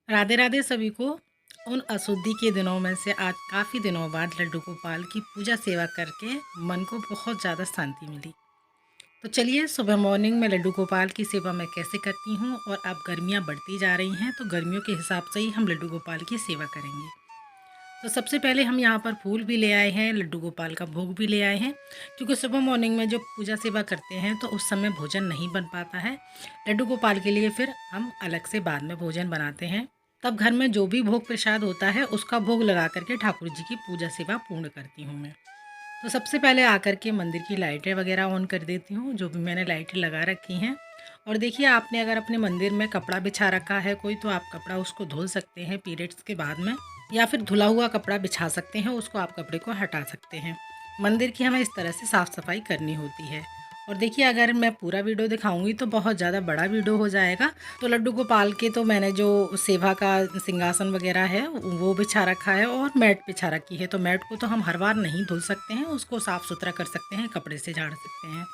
राधे राधे सभी को। उन अशुद्धि के दिनों में से आज काफ़ी दिनों बाद लड्डू गोपाल की पूजा सेवा करके मन को बहुत ज़्यादा शांति मिली। तो चलिए, सुबह मॉर्निंग में लड्डू गोपाल की सेवा मैं कैसे करती हूँ, और अब गर्मियाँ बढ़ती जा रही हैं तो गर्मियों के हिसाब से ही हम लड्डू गोपाल की सेवा करेंगे। तो सबसे पहले हम यहाँ पर फूल भी ले आए हैं, लड्डू गोपाल का भोग भी ले आए हैं, क्योंकि सुबह मॉर्निंग में जो पूजा सेवा करते हैं तो उस समय भोजन नहीं बन पाता है। लड्डू गोपाल के लिए फिर हम अलग से बाद में भोजन बनाते हैं। तब घर में जो भी भोग प्रसाद होता है उसका भोग लगा करके ठाकुर जी की पूजा सेवा पूर्ण करती हूँ मैं। तो सबसे पहले आकर के मंदिर की लाइटें वगैरह ऑन कर देती हूँ, जो भी मैंने लाइटें लगा रखी हैं। और देखिए, आपने अगर अपने मंदिर में कपड़ा बिछा रखा है कोई, तो आप कपड़ा उसको धुल सकते हैं पीरियड्स के बाद में, या फिर धुला हुआ कपड़ा बिछा सकते हैं, उसको आप कपड़े को हटा सकते हैं। मंदिर की हमें इस तरह से साफ़ सफाई करनी होती है। और देखिए, अगर मैं पूरा वीडियो दिखाऊंगी तो बहुत ज़्यादा बड़ा वीडियो हो जाएगा। तो लड्डू गोपाल के तो मैंने जो सेवा का सिंहासन वगैरह है वो बिछा रखा है, और मैट बिछा रखी है। तो मैट को तो हम हर बार नहीं धुल सकते हैं, उसको साफ़ सुथरा कर सकते हैं, कपड़े से झाड़ सकते हैं।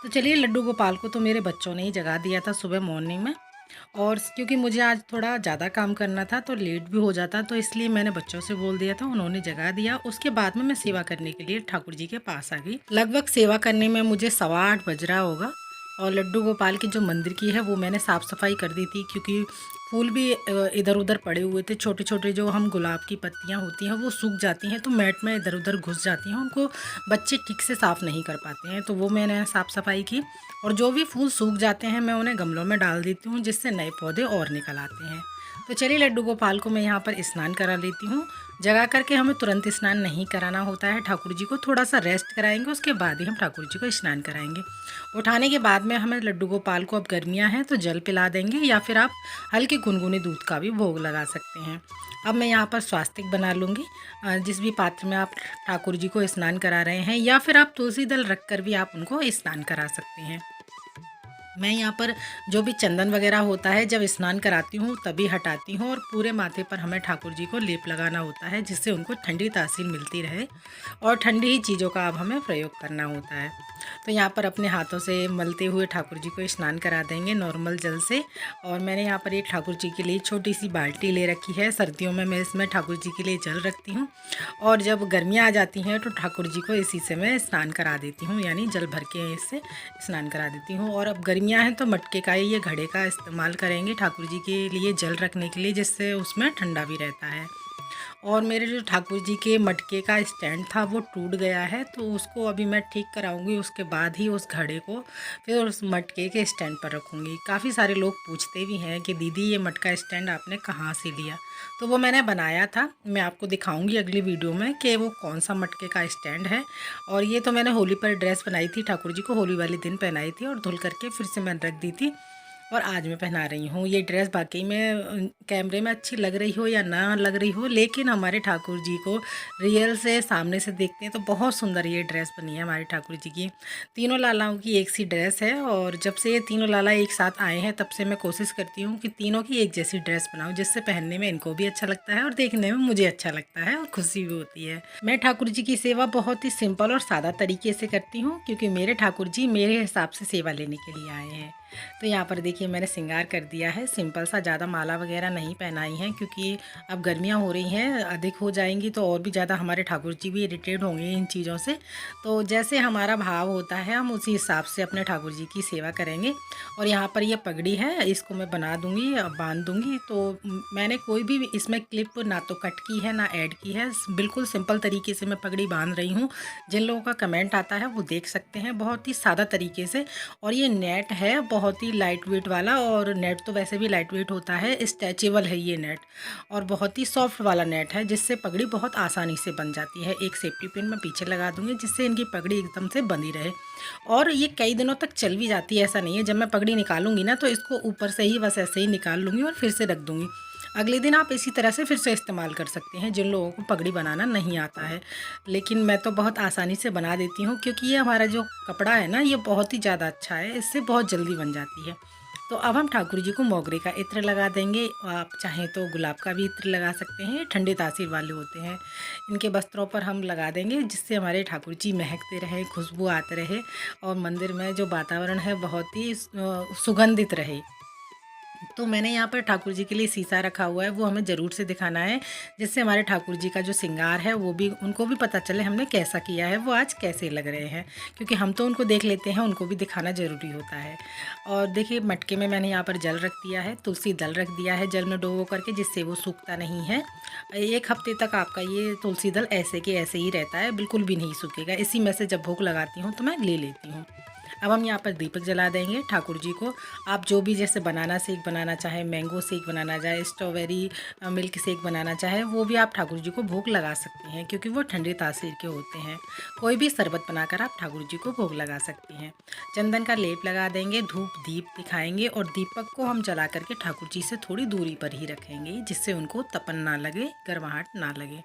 तो चलिए, लड्डू गोपाल को तो मेरे बच्चों ने ही जगा दिया था सुबह मॉर्निंग में। और क्योंकि मुझे आज थोड़ा ज़्यादा काम करना था तो लेट भी हो जाता, तो इसलिए मैंने बच्चों से बोल दिया था, उन्होंने जगा दिया। उसके बाद में मैं सेवा करने के लिए ठाकुर जी के पास आ गई। लगभग सेवा करने में मुझे 7:15 बज रहा होगा। और लड्डू गोपाल की जो मंदिर की है वो मैंने साफ़ सफाई कर दी थी, क्योंकि फूल भी इधर उधर पड़े हुए थे। छोटे छोटे जो हम गुलाब की पत्तियां होती हैं वो सूख जाती हैं, तो मैट में इधर उधर घुस जाती हैं, उनको बच्चे ठीक से साफ़ नहीं कर पाते हैं। तो वो मैंने साफ़ सफाई की। और जो भी फूल सूख जाते हैं मैं उन्हें गमलों में डाल देती हूँ, जिससे नए पौधे और निकल आते हैं। तो चलिए, लड्डू गोपाल को मैं यहाँ पर स्नान करा लेती हूँ। जगा करके हमें तुरंत स्नान नहीं कराना होता है, ठाकुर जी को थोड़ा सा रेस्ट कराएंगे, उसके बाद ही हम ठाकुर जी को स्नान कराएंगे। उठाने के बाद में हमें लड्डू गोपाल को, अब गर्मियाँ हैं तो जल पिला देंगे, या फिर आप हल्के गुनगुने दूध का भी भोग लगा सकते हैं। अब मैं यहाँ पर स्वास्तिक बना लूँगी। जिस भी पात्र में आप ठाकुर जी को स्नान करा रहे हैं, या फिर आप तुलसी दल रख कर भी आप उनको स्नान करा सकते हैं। मैं यहाँ पर जो भी चंदन वगैरह होता है जब स्नान कराती हूँ तभी हटाती हूँ, और पूरे माथे पर हमें ठाकुर जी को लेप लगाना होता है, जिससे उनको ठंडी तासीर मिलती रहे, और ठंडी ही चीज़ों का अब हमें प्रयोग करना होता है। तो यहाँ पर अपने हाथों से मलते हुए ठाकुर जी को स्नान करा देंगे नॉर्मल जल से। और मैंने यहाँ पर एक ठाकुर जी के लिए छोटी सी बाल्टी ले रखी है। सर्दियों में मैं इसमें ठाकुर जी के लिए जल रखती हूँ, और जब गर्मियाँ आ जाती हैं तो ठाकुर जी को इसी से मैं स्नान करा देती हूँ, यानी जल भर के इससे स्नान करा देती हूँ। और अब गर्मियाँ हैं तो मटके का ये घड़े का इस्तेमाल करेंगे ठाकुर जी के लिए जल रखने के लिए, जिससे उसमें ठंडा भी रहता है। और मेरे जो ठाकुर जी के मटके का स्टैंड था वो टूट गया है, तो उसको अभी मैं ठीक कराऊंगी। उसके बाद ही उस घड़े को फिर उस मटके के स्टैंड पर रखूँगी। काफ़ी सारे लोग पूछते भी हैं कि दीदी, ये मटका स्टैंड आपने कहाँ से लिया। तो वो मैंने बनाया था, मैं आपको दिखाऊंगी अगली वीडियो में कि वो कौन सा मटके का स्टैंड है। और ये तो मैंने होली पर ड्रेस बनाई थी, ठाकुर जी को होली वाले दिन पहनाई थी, और धुल करके फिर से मैंने रख दी थी, और आज मैं पहना रही हूँ ये ड्रेस। वाकई में कैमरे में अच्छी लग रही हो या ना लग रही हो, लेकिन हमारे ठाकुर जी को रियल से सामने से देखते हैं तो बहुत सुंदर ये ड्रेस बनी है हमारे ठाकुर जी की। तीनों लालाओं की एक सी ड्रेस है, और जब से ये तीनों लाला एक साथ आए हैं तब से मैं कोशिश करती हूँ कि तीनों की एक जैसी ड्रेस बनाऊँ, जिससे पहनने में इनको भी अच्छा लगता है और देखने में मुझे अच्छा लगता है, और खुशी भी होती है। मैं ठाकुर जी की सेवा बहुत ही सिंपल और सादा तरीके से करती हूँ, क्योंकि मेरे ठाकुर जी मेरे हिसाब से सेवा लेने के लिए आए हैं। तो यहाँ पर देखिए, मैंने श्रृंगार कर दिया है सिंपल सा, ज़्यादा माला वगैरह नहीं पहनाई है, क्योंकि अब गर्मियाँ हो रही हैं, अधिक हो जाएंगी तो और भी ज़्यादा हमारे ठाकुर जी भी इरिटेट होंगे इन चीज़ों से। तो जैसे हमारा भाव होता है हम उसी हिसाब से अपने ठाकुर जी की सेवा करेंगे। और यहाँ पर ये पगड़ी है, इसको मैं बना दूँगी, बांध दूँगी। तो मैंने कोई भी इसमें क्लिप ना तो कट की है ना ऐड की है, बिल्कुल सिंपल तरीके से मैं पगड़ी बांध रही हूँ। जिन लोगों का कमेंट आता है वो देख सकते हैं, बहुत ही सादा तरीके से। और ये नेट है बहुत ही लाइट वेट वाला, और नेट तो वैसे भी लाइट वेट होता है, स्ट्रेचेबल है ये नेट, और बहुत ही सॉफ्ट वाला नेट है, जिससे पगड़ी बहुत आसानी से बन जाती है। एक सेफ्टी पिन मैं पीछे लगा दूंगी, जिससे इनकी पगड़ी एकदम से बंधी रहे, और ये कई दिनों तक चल भी जाती है। ऐसा नहीं है, जब मैं पगड़ी निकालूंगी ना तो इसको ऊपर से ही बस ऐसे ही निकाल लूँगी और फिर से रख दूँगी। अगले दिन आप इसी तरह से फिर से इस्तेमाल कर सकते हैं, जिन लोगों को पगड़ी बनाना नहीं आता है। लेकिन मैं तो बहुत आसानी से बना देती हूँ, क्योंकि ये हमारा जो कपड़ा है ना ये बहुत ही ज़्यादा अच्छा है, इससे बहुत जल्दी बन जाती है। तो अब हम ठाकुर जी को मोगरे का इत्र लगा देंगे। आप चाहें तो गुलाब का भी इत्र लगा सकते हैं, ये ठंडे तासीर वाले होते हैं। इनके वस्त्रों पर हम लगा देंगे, जिससे हमारे ठाकुर जी महकते रहे, खुशबू आते रहे, और मंदिर में जो वातावरण है बहुत ही सुगंधित रहे। तो मैंने यहाँ पर ठाकुर जी के लिए शीशा रखा हुआ है, वो हमें ज़रूर से दिखाना है, जिससे हमारे ठाकुर जी का जो श्रृंगार है वो भी उनको भी पता चले हमने कैसा किया है, वो आज कैसे लग रहे हैं। क्योंकि हम तो उनको देख लेते हैं, उनको भी दिखाना ज़रूरी होता है। और देखिए मटके में मैंने यहाँ पर जल रख दिया है, तुलसी दल रख दिया है जल में डुबो करके, जिससे वो सूखता नहीं है। 1 हफ्ते तक आपका ये तुलसी दल ऐसे के ऐसे ही रहता है, बिल्कुल भी नहीं सूखेगा। इसी में से जब भोग लगाती हूँ तो मैं ले लेती हूँ। अब हम यहाँ पर दीपक जला देंगे ठाकुर जी को। आप जो भी जैसे बनाना शेक बनाना चाहे, मैंगो शेक बनाना चाहे, स्ट्रॉबेरी मिल्क शेक बनाना चाहे, वो भी आप ठाकुर जी को भोग लगा सकते हैं, क्योंकि वो ठंडे तासीर के होते हैं। कोई भी शरबत बनाकर आप ठाकुर जी को भोग लगा सकते हैं। चंदन का लेप लगा देंगे, धूप दीप दिखाएंगे और दीपक को हम जला करके ठाकुर जी से थोड़ी दूरी पर ही रखेंगे, जिससे उनको तपन ना लगे, गर्माहट ना लगे।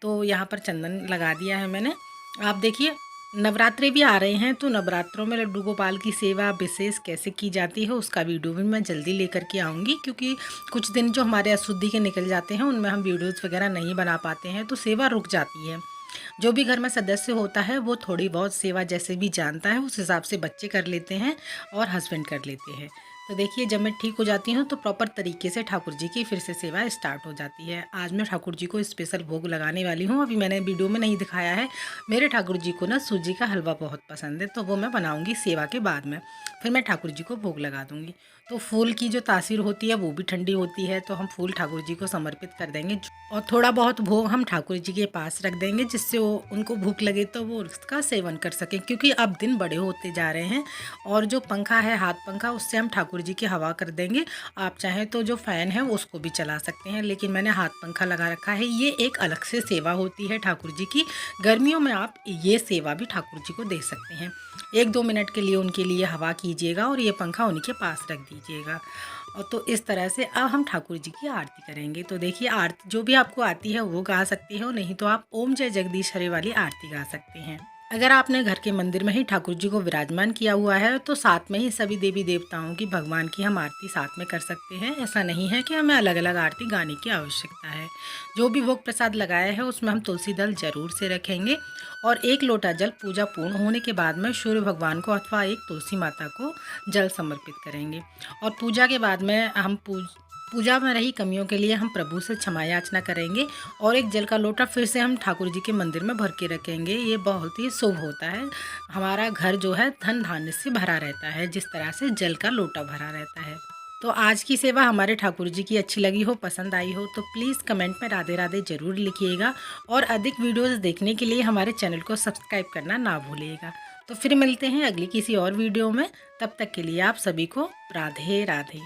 तो यहाँ पर चंदन लगा दिया है मैंने। आप देखिए नवरात्रे भी आ रहे हैं, तो नवरात्रों में लड्डू गोपाल की सेवा विशेष कैसे की जाती है उसका वीडियो भी मैं जल्दी लेकर के आऊँगी, क्योंकि कुछ दिन जो हमारे अशुद्धि के निकल जाते हैं उनमें हम वीडियोज़ वगैरह नहीं बना पाते हैं, तो सेवा रुक जाती है। जो भी घर में सदस्य होता है वो थोड़ी बहुत सेवा जैसे भी जानता है उस हिसाब से बच्चे कर लेते हैं और हस्बैंड कर लेते हैं। तो देखिए जब मैं ठीक हो जाती हूँ तो प्रॉपर तरीके से ठाकुर जी की फिर से सेवा स्टार्ट हो जाती है। आज मैं ठाकुर जी को स्पेशल भोग लगाने वाली हूँ, अभी मैंने वीडियो में नहीं दिखाया है। मेरे ठाकुर जी को ना सूजी का हलवा बहुत पसंद है, तो वो मैं बनाऊँगी सेवा के बाद में, फिर मैं ठाकुर जी को भोग लगा दूँगी। तो फूल की जो तासीर होती है वो भी ठंडी होती है, तो हम फूल ठाकुर जी को समर्पित कर देंगे और थोड़ा बहुत भोग हम ठाकुर जी के पास रख देंगे, जिससे वो उनको भूख लगे तो वो उसका सेवन कर सकें। क्योंकि अब दिन बड़े होते जा रहे हैं और जो पंखा है हाथ पंखा, उससे हम ठाकुर जी की हवा कर देंगे। आप चाहें तो जो फ़ैन है उसको भी चला सकते हैं, लेकिन मैंने हाथ पंखा लगा रखा है। ये एक अलग से सेवा होती है ठाकुर जी की। गर्मियों में आप ये सेवा भी ठाकुर जी को दे सकते हैं। 1-2 मिनट के लिए उनके लिए हवा कीजिएगा और ये पंखा उन्हीं के पास रख दीजिएगा। और तो इस तरह से अब हम ठाकुर जी की आरती करेंगे। तो देखिए आरती जो भी आपको आती है वो गा सकती हो, नहीं तो आप ओम जय जगदीश हरे वाली आरती गा सकते हैं। अगर आपने घर के मंदिर में ही ठाकुर जी को विराजमान किया हुआ है तो साथ में ही सभी देवी देवताओं की, भगवान की हम आरती साथ में कर सकते हैं। ऐसा नहीं है कि हमें अलग अलग आरती गाने की आवश्यकता है। जो भी भोग प्रसाद लगाया है उसमें हम तुलसी दल जरूर से रखेंगे और 1 लोटा जल पूजा पूर्ण होने के बाद में सूर्य भगवान को अथवा एक तुलसी माता को जल समर्पित करेंगे। और पूजा के बाद में हम पूजा में रही कमियों के लिए हम प्रभु से क्षमा याचना करेंगे और एक जल का लोटा फिर से हम ठाकुर जी के मंदिर में भर के रखेंगे। ये बहुत ही शुभ होता है। हमारा घर जो है धन धान्य से भरा रहता है, जिस तरह से जल का लोटा भरा रहता है। तो आज की सेवा हमारे ठाकुर जी की अच्छी लगी हो, पसंद आई हो तो प्लीज़ कमेंट में राधे राधे ज़रूर लिखिएगा और अधिक वीडियोज़ देखने के लिए हमारे चैनल को सब्सक्राइब करना ना भूलिएगा। तो फिर मिलते हैं अगली किसी और वीडियो में, तब तक के लिए आप सभी को राधे राधे।